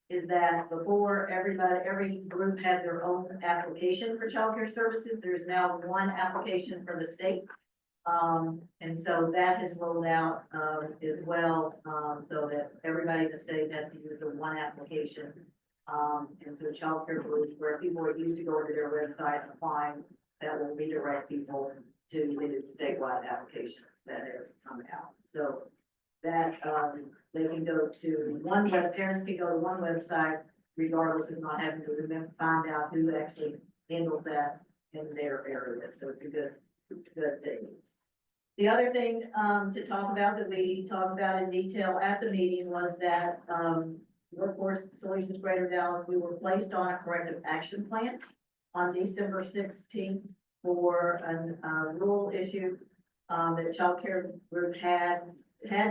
is that before every group had their own application for childcare services, there's now one application for the state. And so that has rolled out, as well, so that everybody in the state has to use the one application. And so childcare groups where people are used to going to their website and applying, that will redirect people to the statewide application that has come out. So that, they can go to parents can go to one website regardless of not having to remember, find out who actually handles that in their area. So it's a good thing. The other thing, to talk about that we talked about in detail at the meeting was that, Workforce Solutions Greater Dallas, we were placed on a corrective action plan on December 16th for a rule issue, that child care group had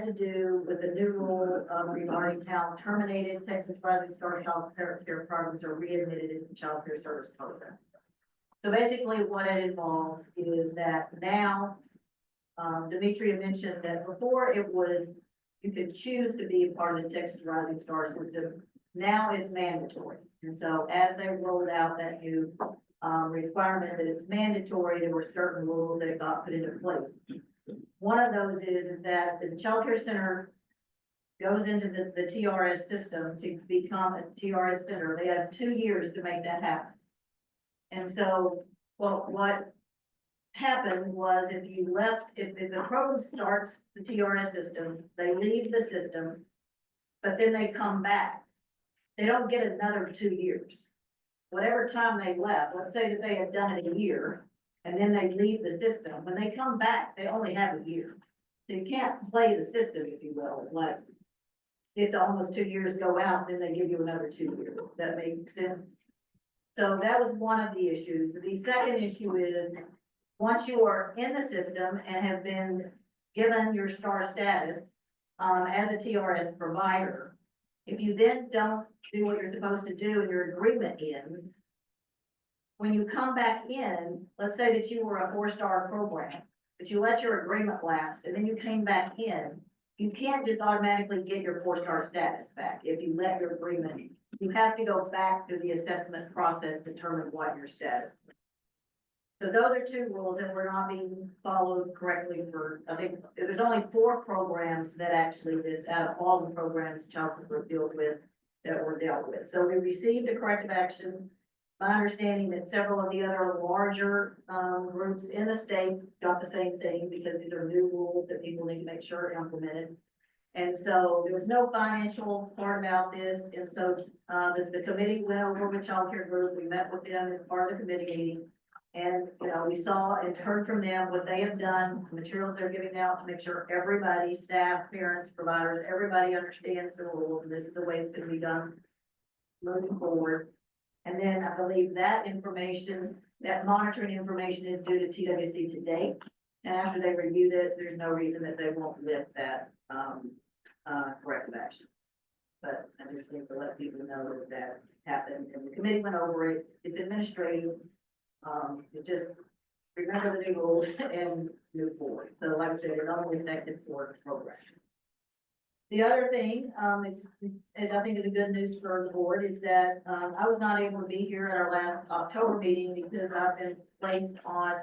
to do with the new rule, regarding how terminated Texas Rising Star child care programs are readmitted into child care service program. So basically what it involves is that now, Demetria mentioned that before it was, you could choose to be a part of the Texas Rising Star system. Now it's mandatory. And so as they rolled out that new, requirement that it's mandatory, there were certain rules that got put into place. One of those is that the child care center goes into the TRS system to become a TRS center. They have 2 years to make that happen. And so, well, what happened was if the program starts the TRS system, they leave the system, but then they come back. They don't get another 2 years. Whatever time they left, let's say that they had done it a year, and then they leave the system. When they come back, they only have a year. So you can't play the system, if you will, like get to almost 2 years go out, then they give you another 2 years. Does that make sense? So that was one of the issues. The second issue is once you are in the system and have been given your star status, as a TRS provider, if you then don't do what you're supposed to do and your agreement ends, when you come back in, let's say that you were a 4-star program, but you let your agreement lapse and then you came back in, you can't just automatically get your 4-star status back. If you let your agreement, you have to go back through the assessment process to determine what your status is. So those are 2 rules that were not being followed correctly for, I think, there's only 4 programs that actually out of all the programs child care deals with that were dealt with. So we received a corrective action. My understanding that several of the other larger, groups in the state got the same thing because these are new rules that people need to make sure are implemented. And so there was no financial part about this. And so, the committee went over with child care group. We met with them as part of the committee meeting. And, we saw and heard from them what they have done, the materials they're giving out to make sure everybody, staff, parents, providers, everybody understands the rules, and this is the way it's gonna be done moving forward. And then I believe that information, that monitoring information is due to TWC today. And after they reviewed it, there's no reason that they won't lift that, corrective action. But I just need to let people know that that happened, and the committee went over it. It's administrative. It just remember the new rules and move forward. So like I said, it's not only effective for the program. The other thing, is I think is a good news for the board is that, I was not able to be here at our last October meeting because I've been placed on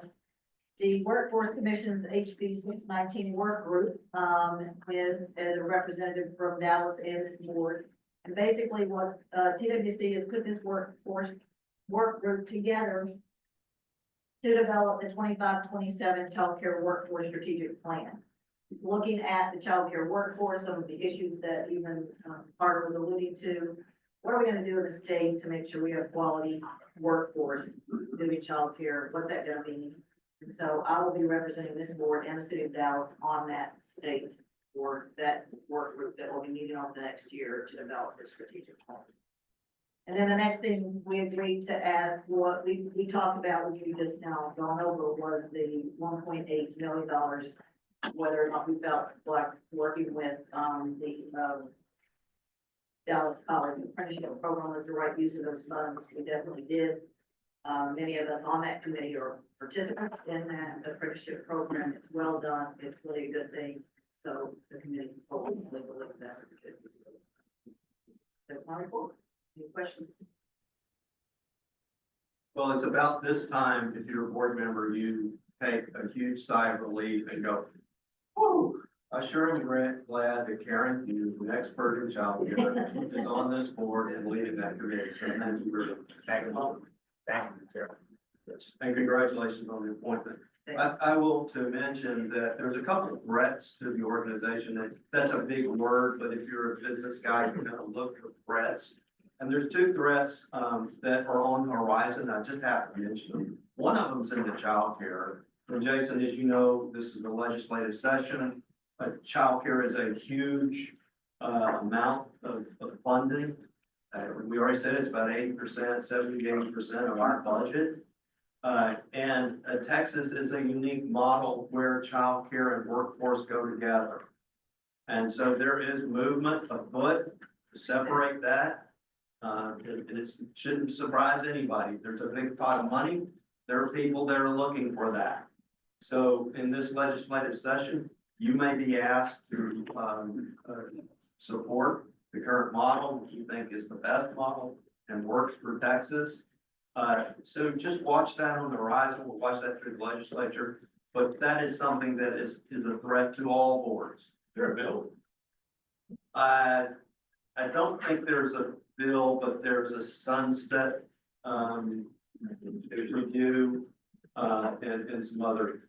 the Workforce Commission's HB 619 work group, as a representative from Dallas and this board. And basically what, TWC has put this work group together to develop the 25-27 child care workforce strategic plan. It's looking at the child care workforce, some of the issues that even Carter was alluding to. What are we going to do in the state to make sure we have quality workforce doing child care? What's that going to mean? And so I will be representing this board and the city of Dallas on that state for that work group that will be meeting on the next year to develop this strategic plan. And then the next thing we agreed to ask, what we talked about, which we just now gone over, was the $1.8 million, whether or not we felt like working with, the Dallas College Apprenticeship Program was the right use of those funds. We definitely did. Many of us on that committee are participants in that apprenticeship program. It's well done. It's really a good thing. So the committee hopefully will look at that. That's my report. Any questions? Well, it's about this time, if you're a board member, you take a huge sigh of relief and go, whoo, I sure am glad that Karen, who's an expert in child care, is on this board and leading that committee. So thank you for tagging along. Thank you, Chair. Yes, and congratulations on the appointment. I will to mention that there's a couple of threats to the organization. That's a big word, but if you're a business guy, you're gonna look for threats. And there's two threats that are on the horizon. I just have to mention them. One of them's in the child care. And Jason, as you know, this is a legislative session. Child care is a huge amount of funding. We already said it's about 80%, 70-80% of our budget. And Texas is a unique model where child care and workforce go together. And so there is movement afoot to separate that. It shouldn't surprise anybody. There's a big pot of money. There are people that are looking for that. So in this legislative session, you may be asked to support the current model, which you think is the best model and works for Texas. So just watch that on the horizon. We'll watch that through the legislature. But that is something that is a threat to all boards. Their bill. I don't think there's a bill, but there's a sunset review and some other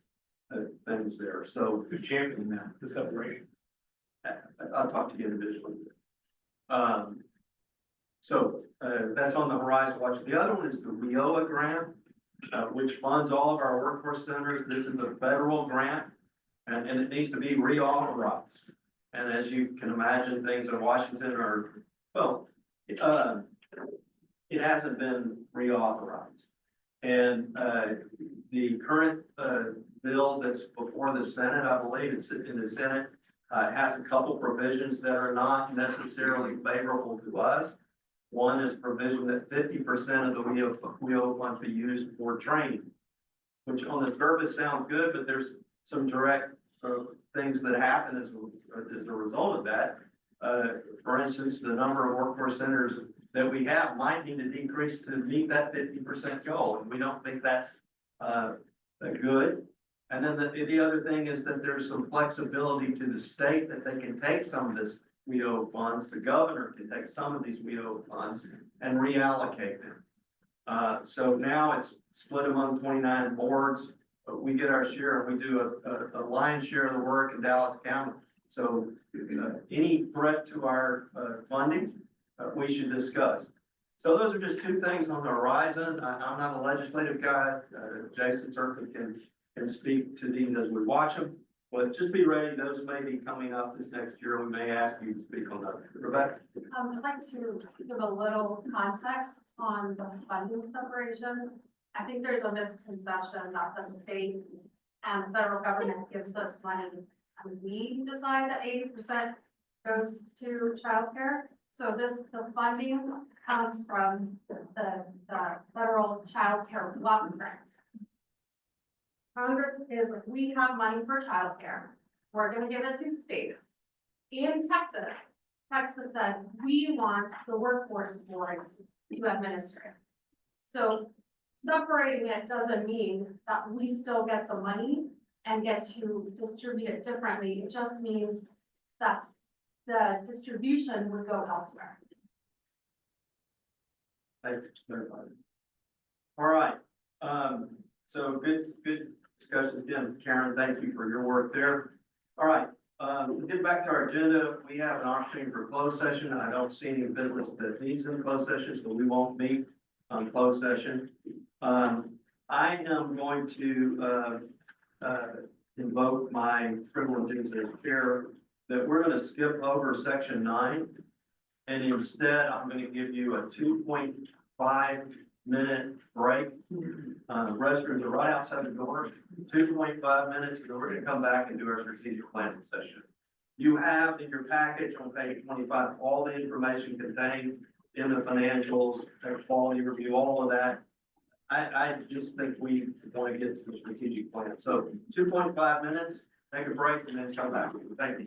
things there. So Who's championing that, the separation? I'll talk to you individually. So that's on the horizon watch. The other one is the WIOA grant, which funds all of our workforce centers. This is a federal grant and it needs to be reauthorized. And as you can imagine, things in Washington are, well, it hasn't been reauthorized. And the current bill that's before the Senate, I believe it's in the Senate, has a couple provisions that are not necessarily favorable to us. One is provision that 50% of the WIOA funds be used for training, which on the surface sounds good, but there's some direct things that happen as a result of that. For instance, the number of workforce centers that we have might need to decrease to meet that 50% goal, and we don't think that's good. And then the other thing is that there's some flexibility to the state that they can take some of this WIOA funds. The governor can take some of these WIOA funds and reallocate them. So now it's split among 29 boards. But we get our share and we do a lion's share of the work in Dallas County. So any threat to our funding, we should discuss. So those are just two things on the horizon. I'm not a legislative guy. Jason certainly can speak to these as we watch them. But just be ready. Those may be coming up this next year. We may ask you to speak on that. Rebecca? I'd like to give a little context on the funding separation. I think there's a misconception that the state and federal government gives us money and we decide that 80% goes to childcare. So the funding comes from the federal childcare block grant. Congress is, we have money for childcare. We're gonna give it to states. In Texas said, we want the workforce boards to administer it. So separating it doesn't mean that we still get the money and get to distribute it differently. It just means that the distribution would go elsewhere. Thank you. All right. So good discussion again, Karen. Thank you for your work there. All right. We'll get back to our agenda. We have an opportunity for closed session. I don't see any business that needs in closed session, so we won't meet on closed session. I am going to invoke my privileges as chair that we're going to skip over section 9. And instead, I'm going to give you a 2.5-minute break. Restrooms are right outside the door, 2.5 minutes, and then we're going to come back and do our strategic planning session. You have in your package on page 25, all the information contained in the financials, their quality review, all of that. I just think we want to get to the strategic plan. So 2.5 minutes, take a break and then come back. Thank you.